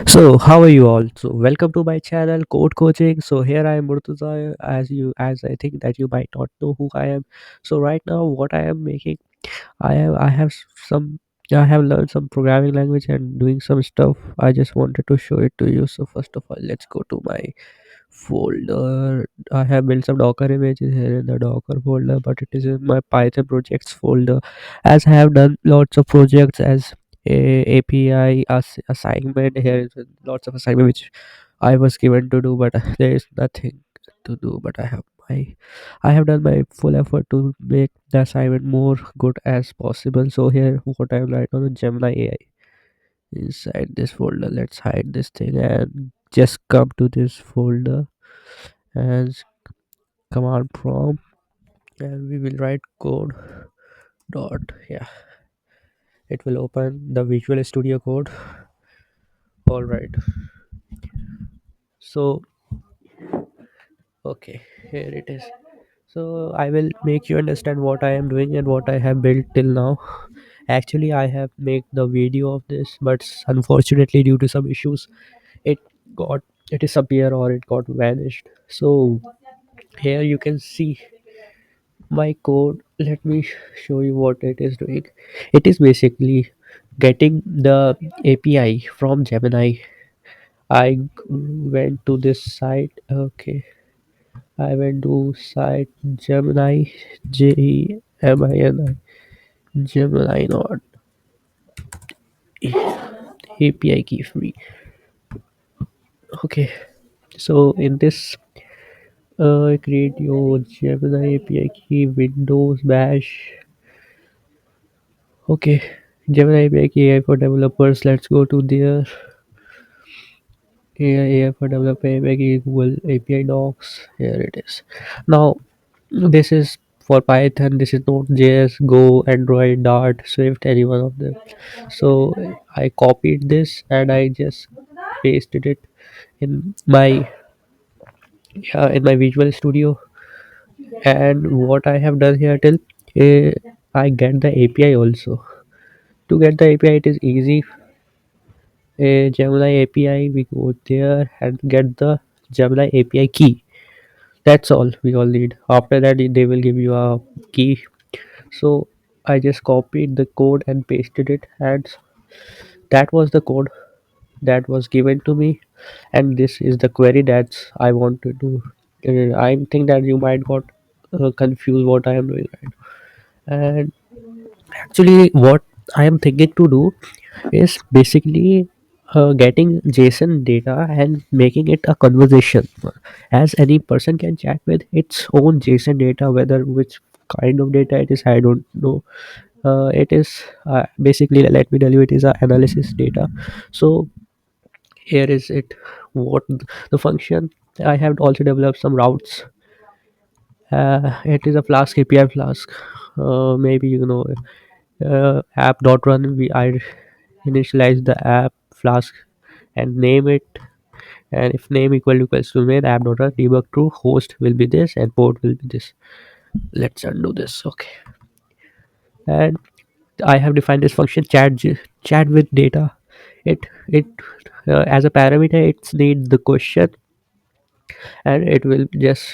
So, how are you all? So, welcome to my channel, Code Coaching. So, here I am Murtaza. As I think that you might not know who I am. So, right now, what I am making, I have some, I have learned some programming language and doing some stuff. I just wanted to show it to you. So, first of all, let's go to my folder. I have built some Docker images here in the Docker folder, but it is in my Python projects folder, as I have done lots of projects as a API assignment. Here is lots of assignment which I was given to do, but there is nothing to do. But I have done my full effort to make the assignment more good as possible. So here, what I am right now, Gemini AI inside this folder. Let's hide this thing and just come to this folder as command prompt, and we will write code dot, yeah, it will open the Visual Studio Code. All right, so okay, here it is. So I will make you understand what I am doing and what I have built till now. Actually, I have made the video of this, but unfortunately due to some issues, it got it disappeared or it got vanished. So here you can see my code. Let me show you what it is doing. It is basically getting the API from Gemini. I went to this site. Okay, I went to site Gemini, Gemini not API key free. Okay, so in this, create your Gemini API key, Windows Bash. Okay, Gemini API key AI for developers. Let's go to there. AI for developer API key, Google API docs. Here it is. Now this is for Python. This is Node.js, Go, Android, Dart, Swift, any one of them. So I copied this and I just pasted it in my, yeah, in my Visual Studio. And what I have done here till, uh, I get the API also. To get the API, it is easy. Gemini API, we go there and get the Gemini API key. That's all we all need. After that, they will give you a key. So I just copied the code and pasted it, and that was the code that was given to me. And this is the query that I want to do. I think that you might got confused what I am doing right. And actually, what I am thinking to do is basically getting JSON data and making it a conversation, as any person can chat with its own JSON data. Whether which kind of data it is, I don't know. It is basically, let me tell you, it is a analysis data. So here is it. What the function, I have also developed some routes. It is a Flask API. Flask, maybe you know, app dot run. I initialize the app Flask and name it, and if name equals to main app dot run debug true, host will be this and port will be this. Let's undo this. Okay, and I have defined this function chat with data. It as a parameter, it's need the question, and it will just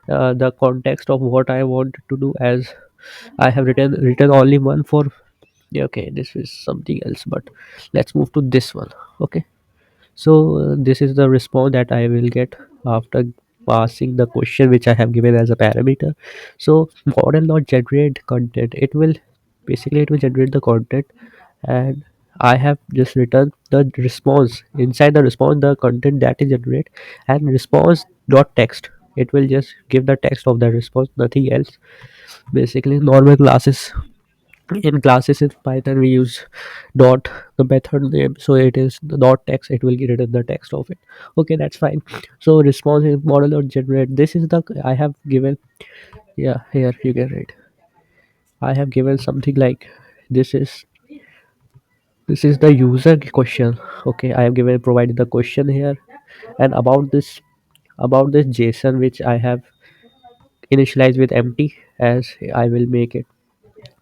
the context of what I want to do. As I have written only one for, yeah, okay, this is something else, but let's move to this one. Okay, so this is the response that I will get after passing the question which I have given as a parameter. So model not generate content, it will basically, it will generate the content, and I have just written the response. Inside the response, the content that is generate, and response dot text, it will just give the text of the response, nothing else. Basically normal classes, in classes in Python we use dot, the method name, so it is the dot text, it will get rid of the text of it. Okay, that's fine. So responsive model or generate, this is the, I have given, yeah, here you can read. I have given something like, this is, this is the user question. Okay, I have given, provided the question here, and about this JSON which I have initialized with empty, as I will make it.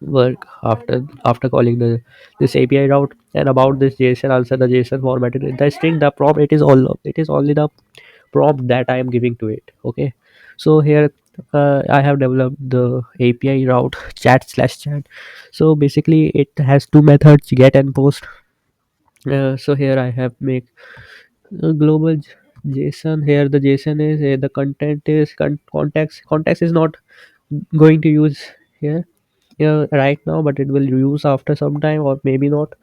work after calling the this API route. And about this JSON answer, the JSON formatted the string, the prompt, it is only the prompt that I am giving to it. Okay, so here I have developed the API route chat slash chat. So basically it has two methods, get and post. So here I have make global JSON. Here the JSON is the content is context is not going to use here right now, but it will use after some time or maybe not.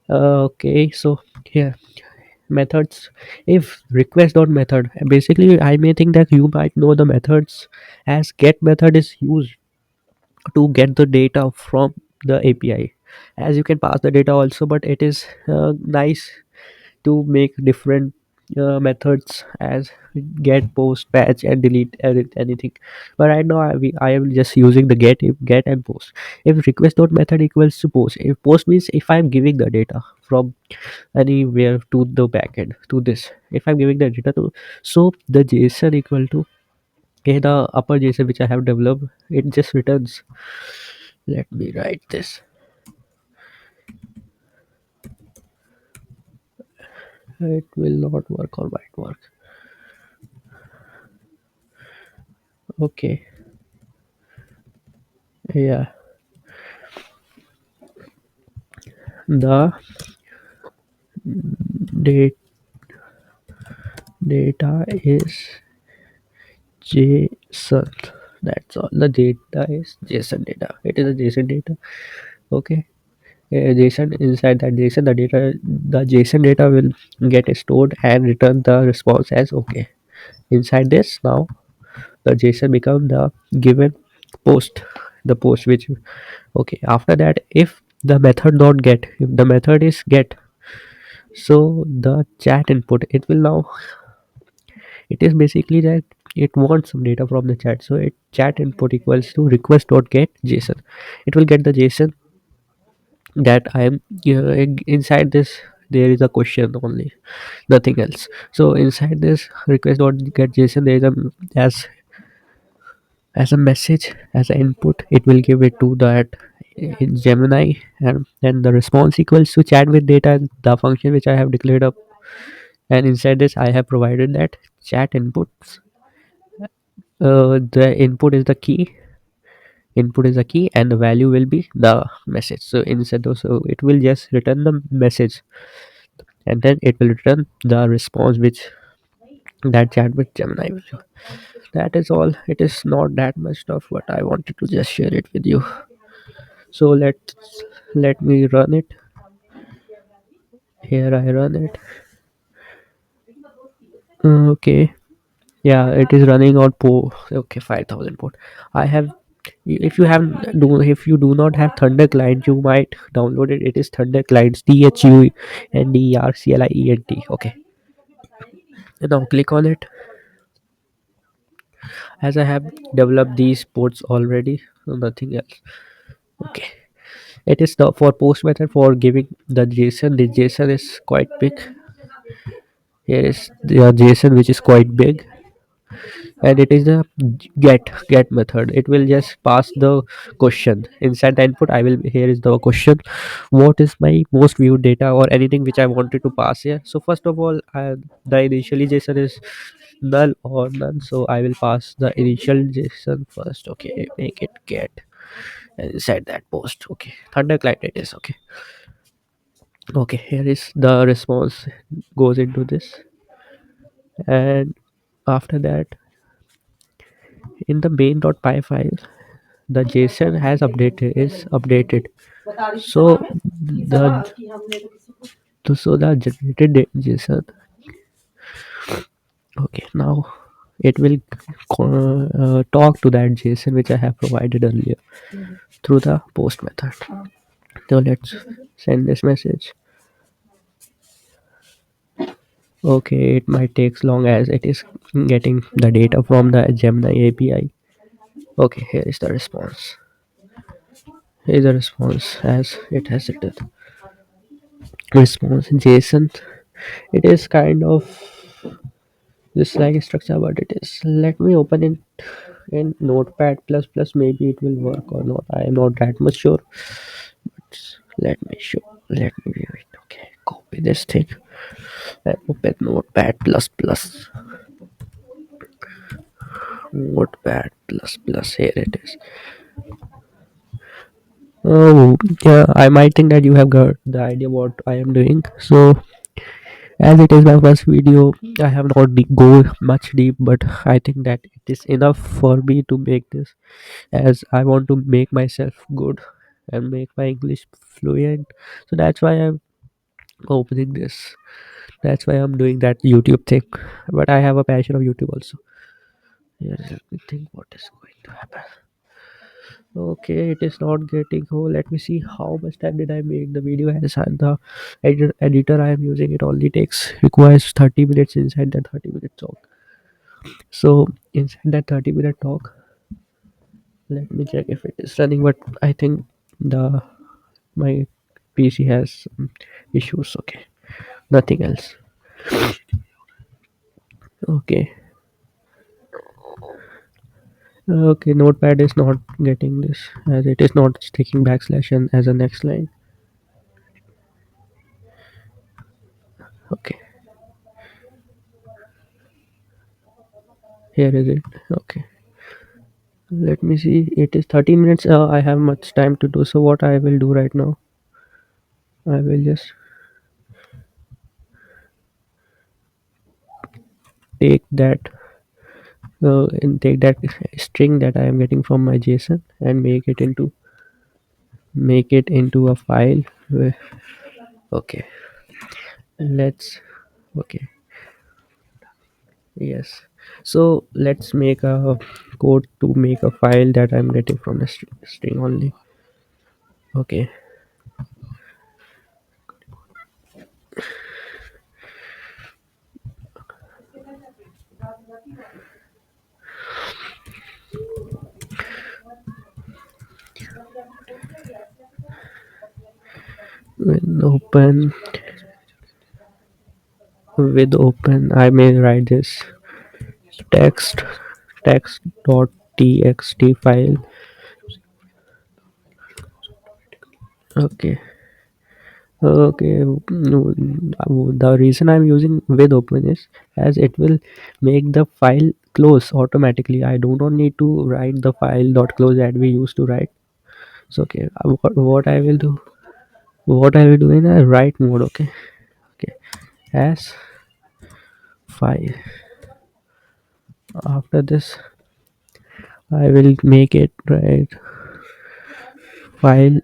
Okay, so here methods, if request dot method, basically I may think that you might know the methods, as get method is used to get the data from the API, as you can pass the data also, but it is nice to make different methods as get, post, patch, and delete, edit, anything. But right now I am just using the get and post. If request dot method equals to post, if post means if I am giving the data from anywhere to the backend to this, if I'm giving the data to, so the JSON equal to the upper JSON which I have developed, it just returns. Let me write this. It will not work or might work. Okay, yeah, the date data is JSON. That's all. The data is JSON data. It is a JSON data. Okay. JSON, inside that JSON, the JSON data will get stored and return the response as okay. Inside this now, the JSON become the given post, the post which okay. After that, if the method not get, if the method is get, so the chat input, it will now, it is basically that it wants some data from the chat, so it chat input equals to request dot get JSON. It will get the JSON that I am inside this. There is a question only, nothing else. So inside this request dot get JSON, there is a as a message, as an input, it will give it to that in Gemini, and then the response equals to chat with data, the function which I have declared up. And inside this I have provided that chat inputs, the input is the key, and the value will be the message. So instead of, so it will just return the message, and then it will return the response which that chat with Gemini will do. That is all. It is not that much stuff, but I wanted to just share it with you. So let me run it. Here I run it. Okay, yeah, it is running on okay, 5000 port. I have, if you have if you do not have Thunder client, you might download it. It is Thunder clients, THUNDERCLIENT. Okay, and now click on it. As I have developed these ports already, so nothing else. Okay, it is the for post method for giving the JSON. The JSON is quite big. Here is the JSON which is quite big, and it is the get method. It will just pass the question inside the input. I will, here is the question, what is my most viewed data, or anything which I wanted to pass here. So first of all, the initially JSON is null or none, so I will pass the initial JSON first. Okay, make it get, and inside that post, okay, thunder client it is. Okay, okay, here is the response goes into this. And after that, in the main.py file, the JSON has updated, is updated. So the the generated JSON, okay, now it will talk to that JSON which I have provided earlier through the post method. So let's send this message. Okay, it might takes long as it is getting the data from the Gemini API. Okay, here is the response. Here is the response as it has written. Response JSON. It is kind of this like structure, but it is. Let me open it. in Notepad plus plus, maybe it will work or not. I am not that much sure. But let me show. Let me view it. Okay, copy this thing and open Notepad plus plus. Notepad plus plus. Here it is. Oh, yeah. I might think that you have got the idea what I am doing. So, as it is my first video, I have not go much deep, but I think that it is enough for me to make this, as I want to make myself good and make my English fluent. So that's why I'm opening this. That's why I'm doing that YouTube thing. But I have a passion of YouTube also. Here, let me think what is going to happen. Okay, it is not getting. Oh, let me see how much time did I make the video as, and the editor I am using, it only takes requires 30 minutes inside that 30-minute talk. So inside that 30-minute talk, let me check if it is running. But I think the my PC has some issues. Okay, nothing else. Okay, okay. Notepad is not getting this, as it is not taking backslash and as a next line. Okay, here is it. Okay. Let me see. It is 30 minutes. I have much time to do. So what I will do right now, I will just take that and take that string that I am getting from my JSON and make it into a file. Okay, let's. Okay, yes. So let's make a code to make a file that I'm getting from the string only. Okay, with open with open, I may write this text text.txt file. Okay, okay. No, the reason I'm using with open is as it will make the file close automatically. I do not need to write the file dot close that we used to write. So okay, what I will do, what I will do in a write mode. Okay, okay, as file. After this, I will make it right file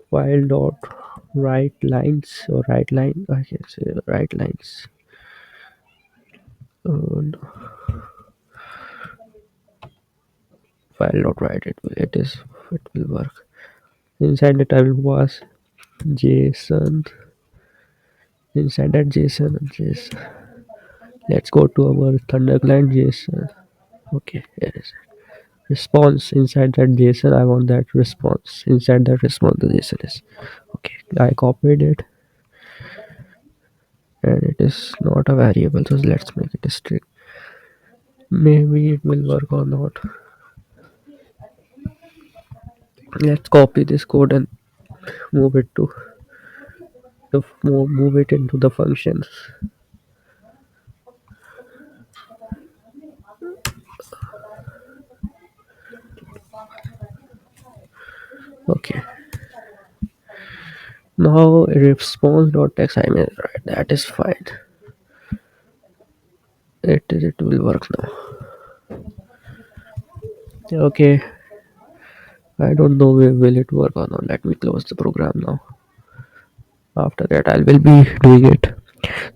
file dot write lines or write line. I can say write lines. No, file dot write it will work. Inside it I will pass JSON. Inside that JSON, let's go to our Thunder client JSON. Okay, here is it. Response inside that JSON. I want that response. Inside that response, the JSON is okay. I copied it, and it is not a variable. So let's make it a string. Maybe it will work or not. Let's copy this code and move it to move it into the functions. Okay. Now response.text, I mean, right, that is fine. It will work now. Okay, I don't know will it work or not. Let me close the program now. After that, I will be doing it.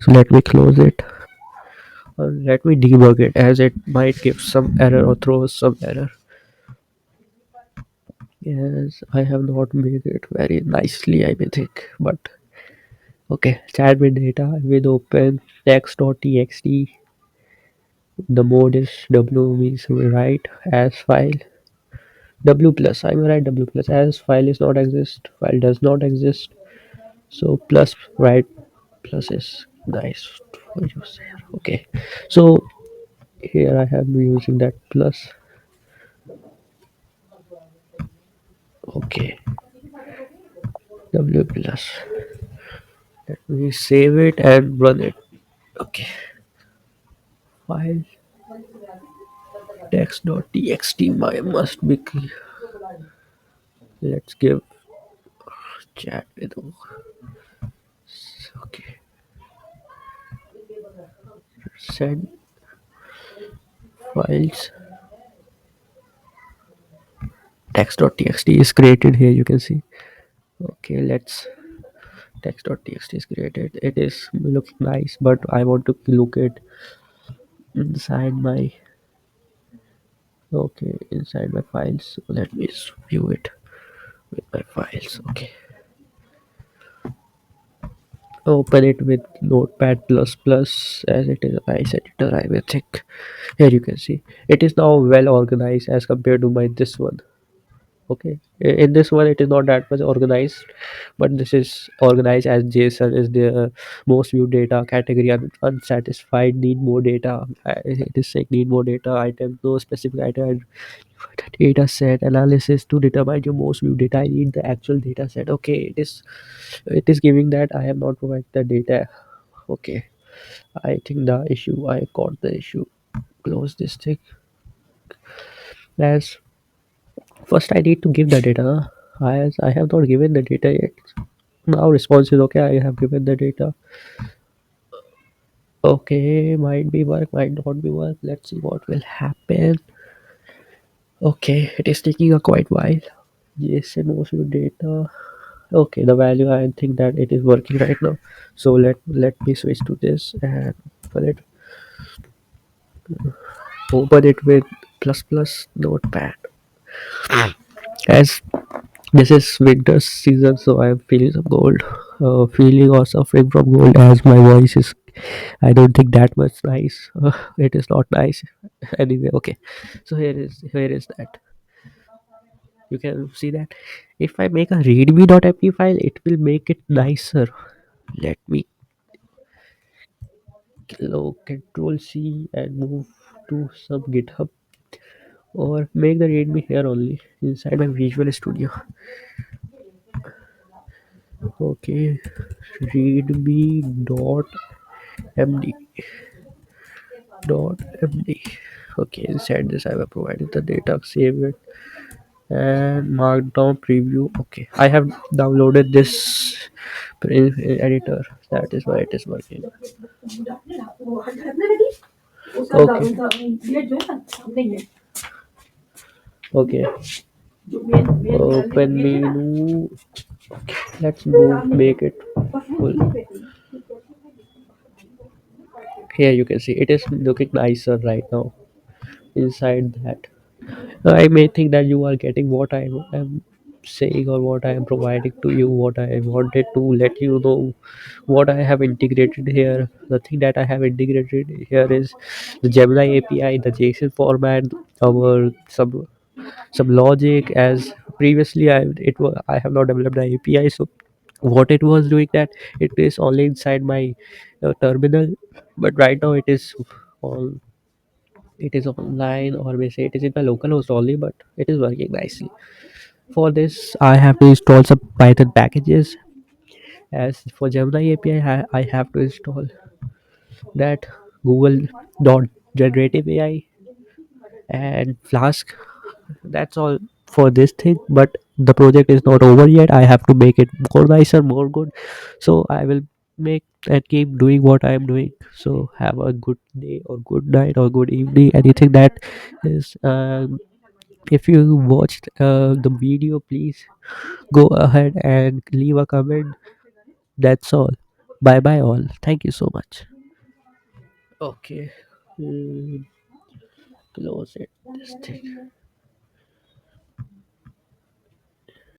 So let me close it. Let me debug it, as it might give some error or throw some error. Yes, I have not made it very nicely, I may think, but okay. Chat with data with open text.txt. The mode is W, means we write as file. W plus, I may write W plus, as file is not exist, file does not exist. So plus, right, plus is nice for use here. Okay, so Here I have been using that plus. Okay, W plus. Let me save it and run it. Okay, file text.txt my must be let's give chat with okay send files text.txt is created here, you can see. Okay, let's text.txt is created. It is looking nice, but I want to look it inside my okay inside my files. So let me view it with my files. Okay, open it with notepad plus plus as it is a nice editor, I will think. Here you can see it is now well organized as compared to my this one. Okay, in this one it is not that much organized, but this is organized as JSON is the most viewed data category unsatisfied need more data. It is saying need more data item no specific item data set analysis to determine your most viewed data. I need the actual data set. Okay, it is giving that I have not provided the data. Okay, I think the issue I got the issue. Close this thing. As first I need to give the data. As I have not given the data yet. Now response is okay. I have given the data. Okay, might be work, might not be work. Let's see what will happen. Okay, it is taking a quite while. JSON most of data. Okay, the value I think that it is working right now. So let me switch to this and for it open it with plus plus notepad. As this is winter season, so I am feeling some cold. Feeling or suffering from cold as my voice is. I don't think that much nice. It is not nice. Anyway, okay. So here is that. You can see that if I make a readme.mp file, it will make it nicer. Let me control C and move to some GitHub or make the readme here only inside my Visual Studio. Okay, readme.md md. Okay, inside this I have provided the data, save it and markdown preview. Okay, I have downloaded this editor. That is why it is working. Okay. Okay. Open menu. Let's move. Make it full. Here you can see it is looking nicer right now. Inside that, I may think that you are getting what I am saying or what I am providing to you. What I wanted to let you know, what I have integrated here. The thing that I have integrated here is the Gemini API, the JSON format, our some logic. As previously I have not developed the API, so what it was doing that it is only inside my terminal, but right now all it is online, or may say it is in my local host only, but it is working nicely. For this I have to install some Python packages. As for Gemini API I have to install that Google dot generative AI and Flask. That's all for this thing, but the project is not over yet. I have to make it more nicer, more good. So I will make and keep doing what I am doing. So have a good day or good night or good evening, anything that is if you watched the video, please go ahead and leave a comment. That's all. Bye bye all, thank you so much. Okay. Hmm, close it this thing.